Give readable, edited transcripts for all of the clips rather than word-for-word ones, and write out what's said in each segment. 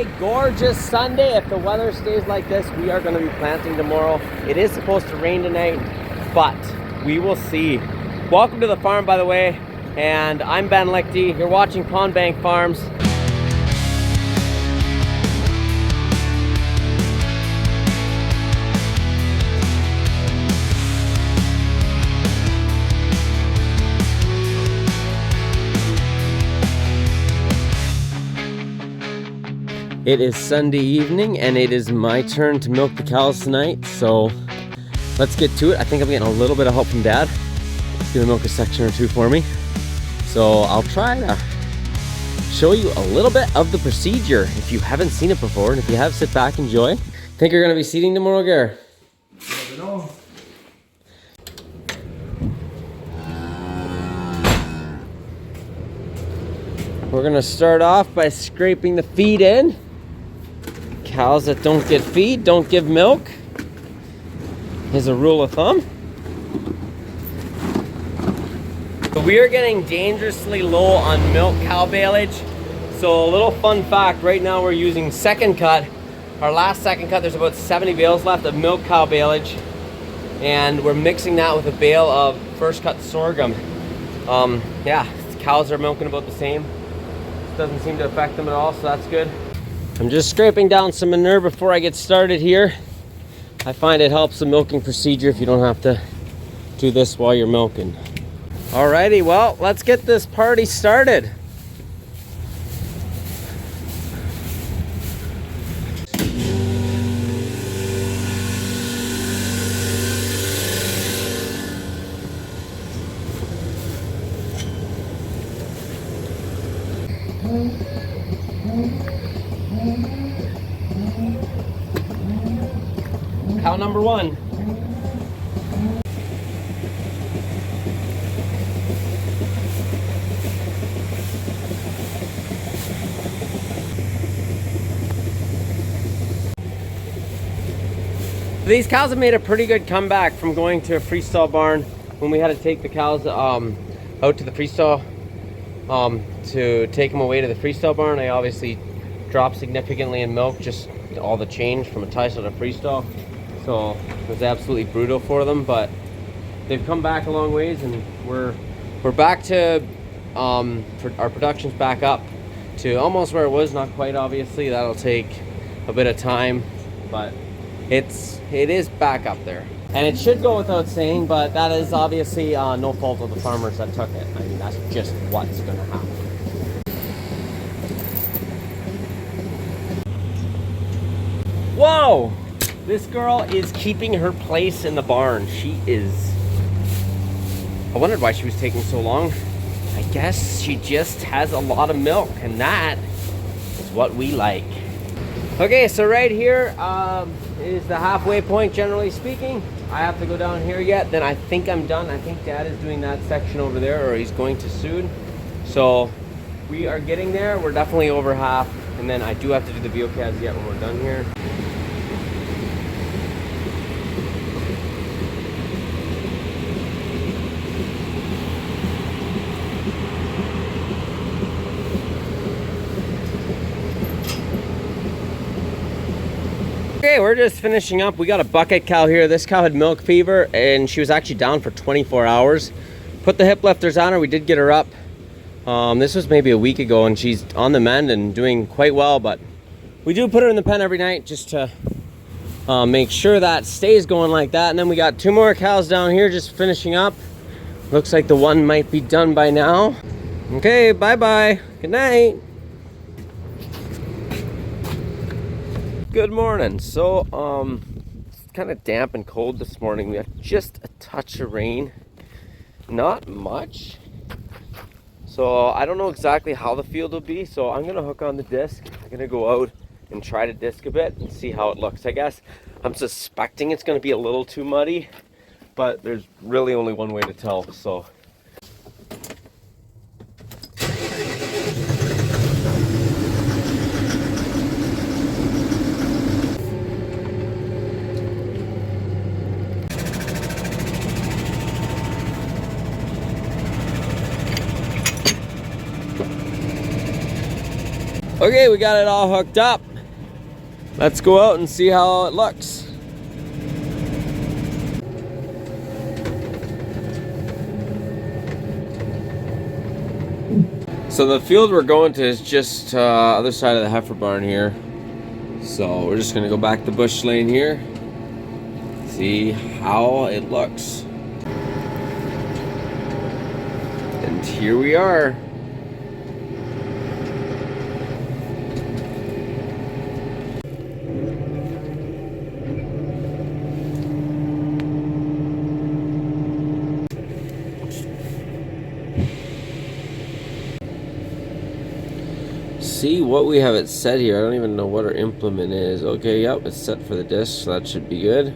a gorgeous Sunday. If the weather stays like this, we are going to be planting tomorrow. It is supposed to rain tonight, but we will see. Welcome to the farm, by the way, and I'm Ben Lichty. You're watching Pond Bank Farms. It is Sunday evening and it is my turn to milk the cows tonight, so let's get to it. I think I'm getting a little bit of help from Dad. He's gonna milk a section or two for me. So I'll try to show you a little bit of the procedure if you haven't seen it before, and if you have, sit back, enjoy. Think you're gonna be seeding tomorrow, Gar? Never know. We're gonna start off by scraping the feed in. Cows that don't get feed don't give milk. Here's a rule of thumb. We are getting dangerously low on milk cow baleage. So a little fun fact, right now we're using second cut. Our last second cut, there's about 70 bales left of milk cow baleage. And we're mixing that with a bale of first cut sorghum. Yeah, cows are milking about the same. Doesn't seem to affect them at all, so that's good. I'm just scraping down some manure before I get started here. I find it helps the milking procedure if you don't have to do this while you're milking. Alrighty, well, let's get this party started. Cow number one. These cows have made a pretty good comeback from going to a freestall barn when we had to take the cows out to the freestall to take them away to the freestall barn. They obviously dropped significantly in milk, just all the change from a tie stall to freestall. So it was absolutely brutal for them, but they've come back a long ways, and we're back to our production's back up to almost where it was. Not quite, obviously. That'll take a bit of time, but it is back up there. And it should go without saying, but that is obviously no fault of the farmers that took it. I mean, that's just what's gonna happen. Whoa! This girl is keeping her place in the barn. She is... I wondered why she was taking so long. I guess she just has a lot of milk, and that is what we like. Okay, so right here is the halfway point, generally speaking. I have to go down here yet, then I think I'm done. I think Dad is doing that section over there, or he's going to soon. So we are getting there. We're definitely over half, and then I do have to do the VOCAs yet when we're done here. Okay, we're just finishing up. We got a bucket cow here. This cow had milk fever, and she was actually down for 24 hours. Put the hip lifters on her. We did get her up. This was maybe a week ago, and she's on the mend and doing quite well, but we do put her in the pen every night just to make sure that stays going like that. And then we got two more cows down here just finishing up. Looks like the one might be done by now. Okay, bye-bye. Good night. Good morning. So it's kind of damp and cold this morning. We have just a touch of rain, not much. So I don't know exactly how the field will be, so I'm gonna hook on the disc. I'm gonna go out and try to disc a bit and see how it looks. I guess I'm suspecting it's gonna be a little too muddy, but there's really only one way to tell. So okay, we got it all hooked up. Let's go out and see how it looks. So the field we're going to is just other side of the heifer barn here. So we're just gonna go back the bush lane here, see how it looks. And here we are. See what we have it set here. I don't even know what our implement is. Okay, yep, it's set for the disc, so that should be good.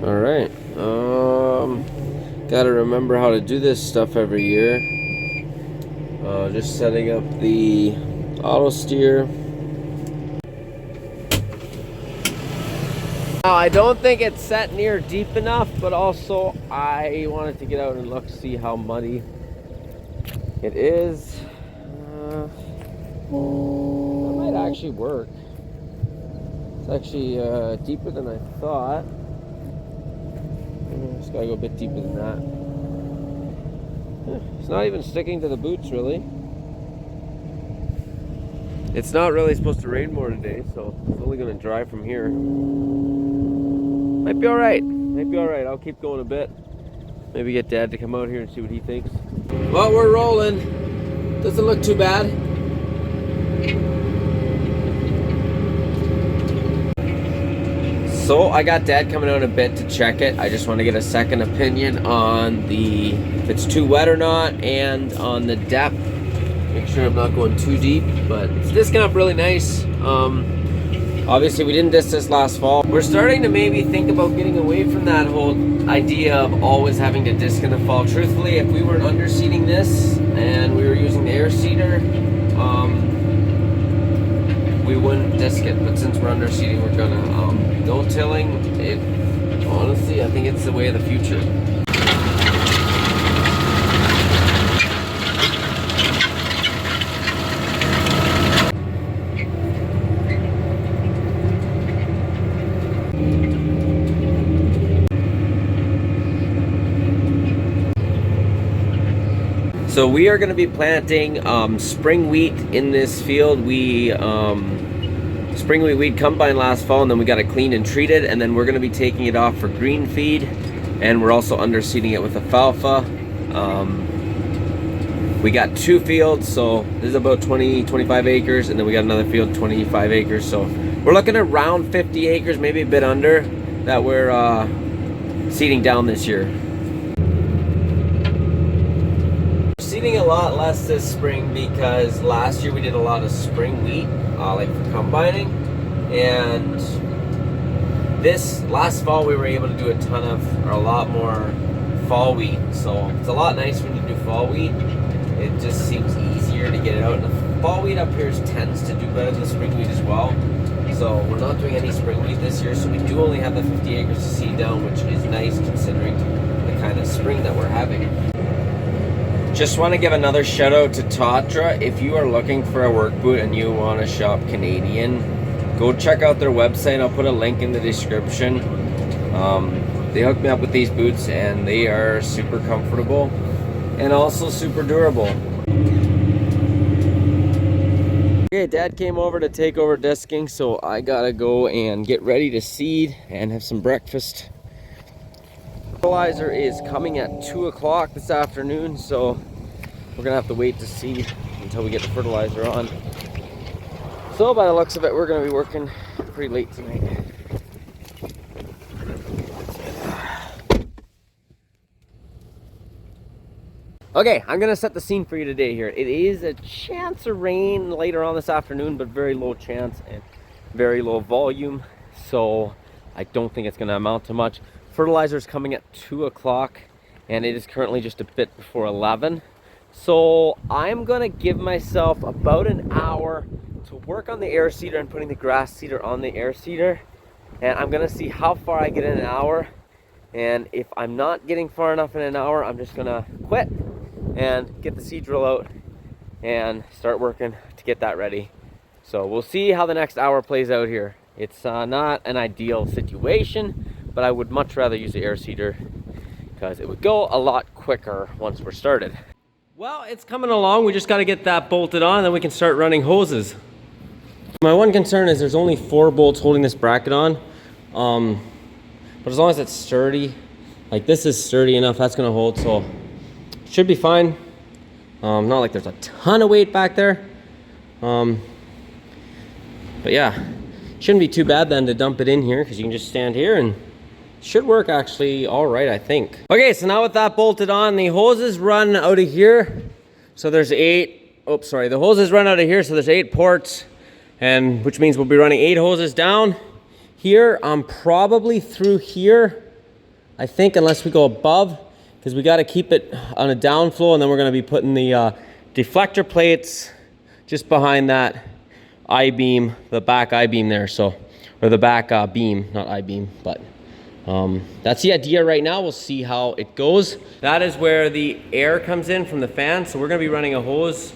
All right. Gotta remember how to do this stuff every year. Just setting up the auto steer. Now, I don't think it's set near deep enough, but also I wanted to get out and look, see how muddy it is. That might actually work. It's actually deeper than I thought. Just gotta go a bit deeper than that. It's not even sticking to the boots, really. It's not really supposed to rain more today, so it's only gonna dry from here. Might be alright. Might be alright. I'll keep going a bit. Maybe get Dad to come out here and see what he thinks. Well, we're rolling. Doesn't look too bad. So I got Dad coming out a bit to check it. I just want to get a second opinion on if it's too wet or not, and on the depth. Make sure I'm not going too deep, but it's disking up really nice. Obviously we didn't disc this last fall. We're starting to maybe think about getting away from that whole idea of always having to disc in the fall. Truthfully, if we weren't underseeding this and we were using the air seeder, we wouldn't disc it, but since we're underseeding, we're gonna no tilling. Honestly, I think it's the way of the future. So we are going to be planting spring wheat in this field. We spring wheat weed combined last fall, and then we got it cleaned and treated, and then we're going to be taking it off for green feed, and we're also underseeding it with alfalfa. We got 2 fields, so this is about 25 acres, and then we got another field 25 acres. So we're looking at around 50 acres, maybe a bit under, that we're seeding down this year. Seeding a lot less this spring because last year we did a lot of spring wheat, like for combining, and this last fall we were able to do a lot more fall wheat. So it's a lot nicer when you do fall wheat. It just seems easier to get it out. And the fall wheat up here tends to do better than the spring wheat as well. So we're not doing any spring wheat this year, so we do only have the 50 acres to seed down, which is nice considering the kind of spring that we're having. Just want to give another shout out to Tatra. If you are looking for a work boot and you want to shop Canadian, go check out their website. I'll put a link in the description. They hooked me up with these boots and they are super comfortable and also super durable. Okay, Dad came over to take over disking, so I gotta go and get ready to seed and have some breakfast. Fertilizer is coming at 2 o'clock this afternoon, so we're gonna have to wait to seed until we get the fertilizer on. So by the looks of it, we're gonna be working pretty late tonight. Okay, I'm gonna set the scene for you today here. It is a chance of rain later on this afternoon, but very low chance and very low volume, so I don't think it's gonna amount to much. Fertilizer is coming at 2 o'clock and it is currently just a bit before 11. So I'm gonna give myself about an hour to work on the air seeder and putting the grass seeder on the air seeder. And I'm gonna see how far I get in an hour. And if I'm not getting far enough in an hour, I'm just gonna quit and get the seed drill out and start working to get that ready. So we'll see how the next hour plays out here. It's not an ideal situation, but I would much rather use the air seeder because it would go a lot quicker once we're started. Well, it's coming along. We just got to get that bolted on, and then we can start running hoses. My one concern is there's only 4 bolts holding this bracket on. But as long as it's sturdy, like this is sturdy enough, that's gonna hold, so it should be fine. Not like there's a ton of weight back there. But yeah, shouldn't be too bad then to dump it in here, because you can just stand here and it should work actually all right, I think. Okay, so now with that bolted on, the hoses run out of here. So there's 8, oops, sorry, the hoses run out of here, so there's 8 ports, and which means we'll be running 8 hoses down here. Probably through here, I think, unless we go above, because we got to keep it on a downflow, and then we're going to be putting the deflector plates just behind that I-beam, the back I-beam there, so, or the back beam, not I-beam, but that's the idea right now. We'll see how it goes. That is where the air comes in from the fan, so we're going to be running a hose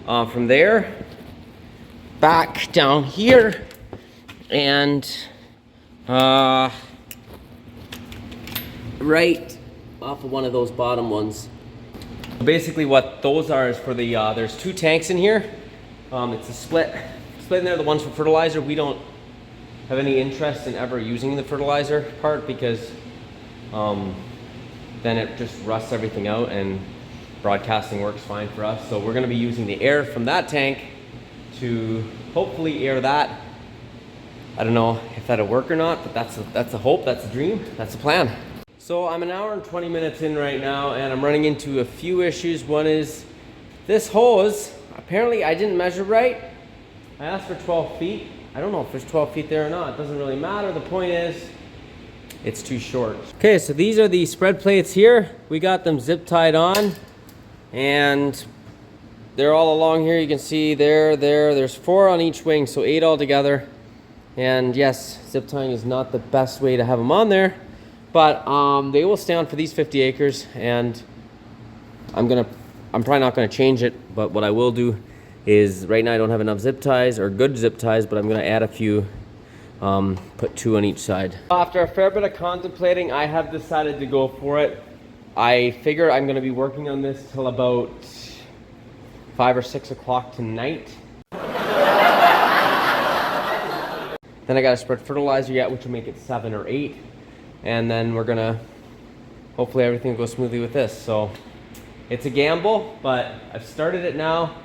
from there back down here, and right off of one of those bottom ones. Basically what those are is for the, there's 2 tanks in here. It's a split in there, the ones for fertilizer. We don't have any interest in ever using the fertilizer part because then it just rusts everything out, and broadcasting works fine for us. So we're gonna be using the air from that tank to hopefully air that. I don't know if that'll work or not, but that's a hope, that's a dream, that's a plan. So I'm an hour and 20 minutes in right now, and I'm running into a few issues. One is this hose, apparently I didn't measure right. I asked for 12 feet. I don't know if there's 12 feet there or not. It doesn't really matter. The point is, it's too short. Okay, so these are the spread plates here. We got them zip tied on, and they're all along here. You can see there's 4 on each wing, so 8 altogether. And yes, zip tying is not the best way to have them on there, but they will stay on for these 50 acres, and I'm probably not gonna change it, but what I will do is, right now I don't have enough zip ties, or good zip ties, but I'm gonna add a few, put 2 on each side. After a fair bit of contemplating, I have decided to go for it. I figure I'm gonna be working on this till about 5 or 6 o'clock tonight. Then I gotta spread fertilizer yet, which will make it 7 or 8. And then we're gonna, hopefully everything will go smoothly with this. So it's a gamble, but I've started it now.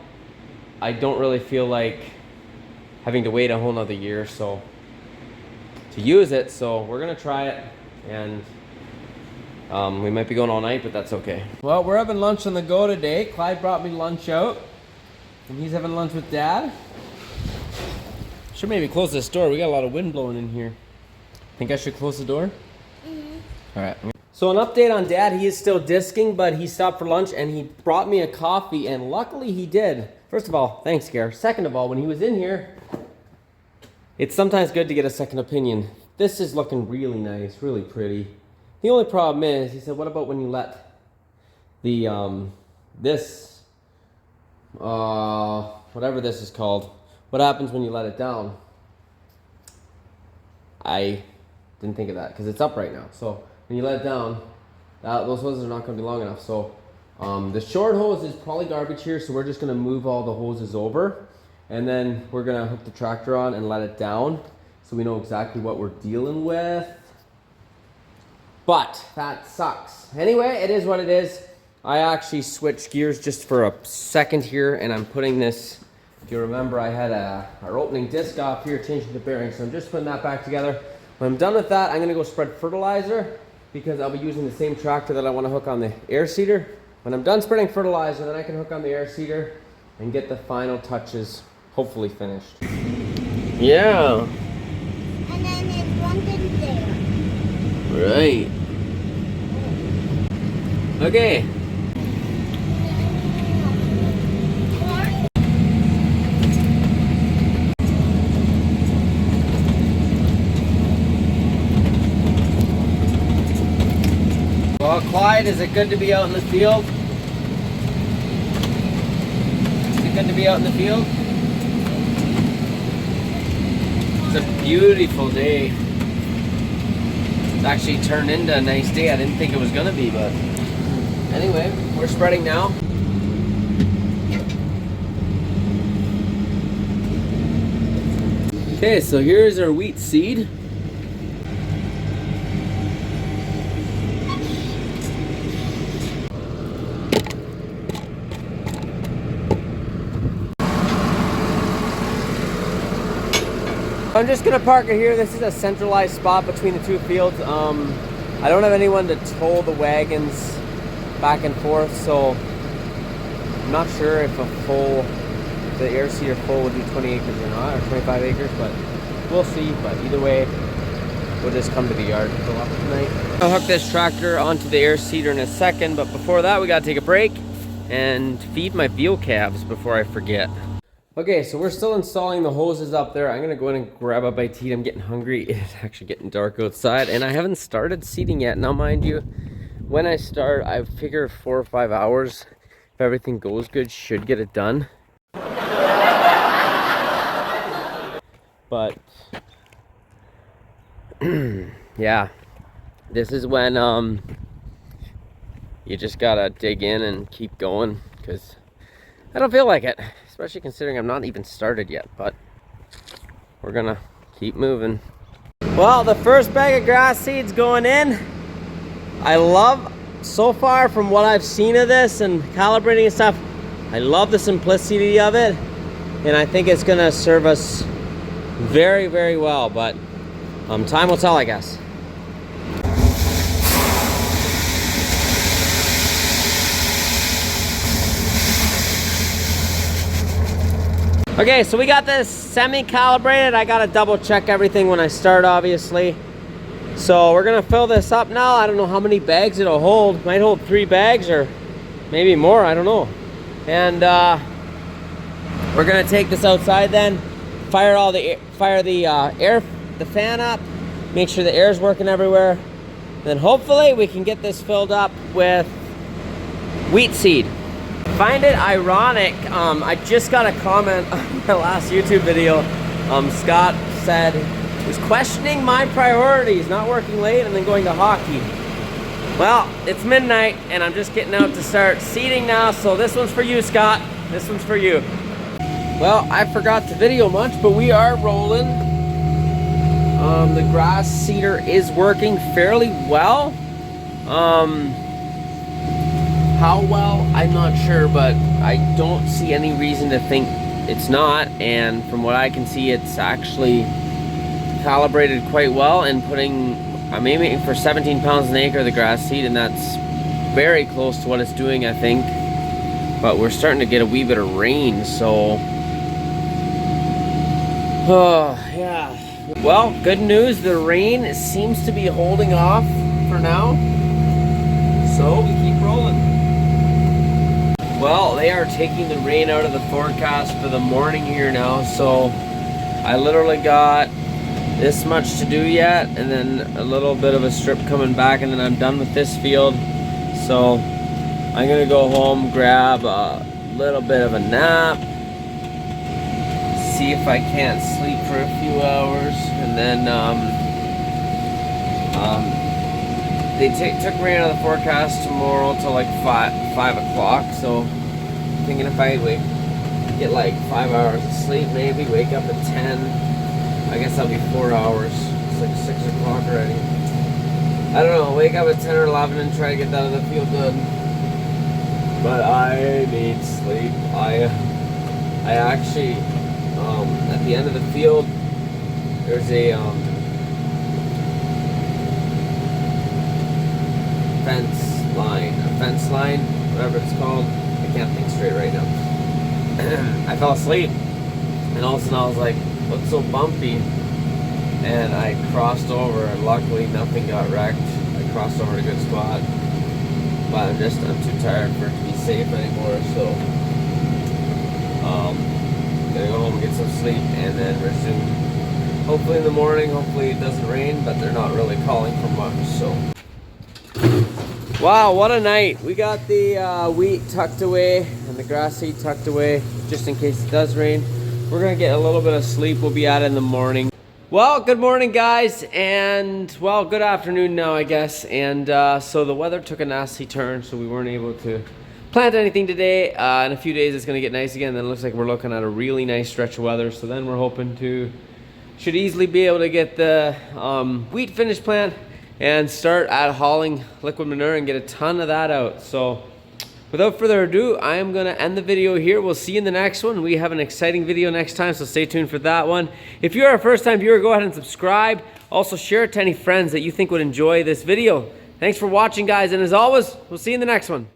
I don't really feel like having to wait a whole nother year to use it. So we're gonna try it, and we might be going all night, but that's okay. Well, we're having lunch on the go today. Clyde brought me lunch out, and he's having lunch with Dad. Should maybe close this door. We got a lot of wind blowing in here. Think I should close the door? Mm-hmm. All right. So an update on Dad. He is still disking, but he stopped for lunch and he brought me a coffee, and luckily he did. First of all, thanks, Gare. Second of all, when he was in here, it's sometimes good to get a second opinion. This is looking really nice, really pretty. The only problem is, he said, what about when you let the, whatever this is called, what happens when you let it down? I didn't think of that because it's up right now. So when you let it down, those hoses are not going to be long enough. So the short hose is probably garbage here, so we're just going to move all the hoses over, and then we're going to hook the tractor on and let it down so we know exactly what we're dealing with. But that sucks. Anyway, it is what it is. I actually switched gears just for a second here, and I'm putting this, if you remember, I had our opening disc off here, changing the bearing, so I'm just putting that back together. When I'm done with that, I'm gonna go spread fertilizer because I'll be using the same tractor that I wanna hook on the air seeder. When I'm done spreading fertilizer, then I can hook on the air seeder and get the final touches hopefully finished. Yeah. And then it's one thing there. Right. Okay. Well, Clyde, is it good to be out in the field? Is it good to be out in the field? It's a beautiful day. It's actually turned into a nice day. I didn't think it was gonna be, but anyway, we're spreading now. Okay, so here's our wheat seed. I'm just gonna park it here. This is a centralized spot between the two fields. I don't have anyone to tow the wagons back and forth, so I'm not sure if the air seeder full would do 20 acres or not, or 25 acres, but we'll see. But either way, we'll just come to the yard and fill up tonight. I'll hook this tractor onto the air seeder in a second, but before that, we gotta take a break and feed my veal calves before I forget. Okay, so we're still installing the hoses up there. I'm gonna go in and grab a bite to eat. I'm getting hungry. It's actually getting dark outside, and I haven't started seeding yet. Now, mind you, when I start, I figure 4 or 5 hours, if everything goes good, should get it done. But yeah, this is when you just gotta dig in and keep going, because I don't feel like it, especially considering I'm not even started yet, but we're gonna keep moving. Well, the first bag of grass seeds going in. I love, so far from what I've seen of this and calibrating and stuff, I love the simplicity of it, and I think it's gonna serve us very, very well, but time will tell, I guess. Okay, so we got this semi-calibrated. I gotta double check everything when I start, obviously. So we're gonna fill this up now. I don't know how many bags it'll hold. Might hold 3 bags or maybe more, I don't know. And we're gonna take this outside then, fire the fan up, make sure the air's working everywhere. Then hopefully we can get this filled up with wheat seed. Find it ironic, I just got a comment on my last YouTube video. Scott said he was questioning my priorities, not working late and then going to hockey. Well, it's midnight and I'm just getting out to start seeding now, so this one's for you, Scott. This one's for you. Well, I forgot to video much, but we are rolling. The grass seeder is working fairly well. How well, I'm not sure, but I don't see any reason to think it's not. And from what I can see, it's actually calibrated quite well and I'm aiming for 17 pounds an acre of the grass seed, and that's very close to what it's doing, I think. But we're starting to get a wee bit of rain, so oh yeah. Well, good news, the rain seems to be holding off for now, so we keep rolling. Well, they are taking the rain out of the forecast for the morning here now, so I literally got this much to do yet, and then a little bit of a strip coming back, and then I'm done with this field. So I'm gonna go home, grab a little bit of a nap, see if I can't sleep for a few hours, and then they took rain out of the forecast tomorrow till like 5 o'clock, so I'm thinking if I get like 5 hours of sleep, maybe wake up at 10, I guess that'll be 4 hours. It's like 6 o'clock already. I don't know, wake up at 10 or 11 and try to get that in the field good. But I need sleep. I actually, at the end of the field, there's a fence line, whatever it's called. I can't think straight right now. I fell asleep, and all of a sudden I was like, what's so bumpy? And I crossed over, and luckily nothing got wrecked. I crossed over at a good spot, but I'm too tired for it to be safe anymore, so gonna go home and get some sleep and then resume. Hopefully in the morning, hopefully it doesn't rain, but they're not really calling for much, so. Wow, what a night. We got the wheat tucked away and the grass seed tucked away just in case it does rain. We're gonna get a little bit of sleep. We'll be out in the morning. Well, good morning, guys, and well, good afternoon now, I guess. And so the weather took a nasty turn, so we weren't able to plant anything today. In a few days, it's going to get nice again. Then it looks like we're looking at a really nice stretch of weather. So then we're hoping should easily be able to get the wheat finished plant and start at hauling liquid manure and get a ton of that out. So without further ado, I am going to end the video here. We'll see you in the next one. We have an exciting video next time, so stay tuned for that one. If you're a first-time viewer, go ahead and subscribe. Also, share it to any friends that you think would enjoy this video. Thanks for watching, guys, and as always, we'll see you in the next one.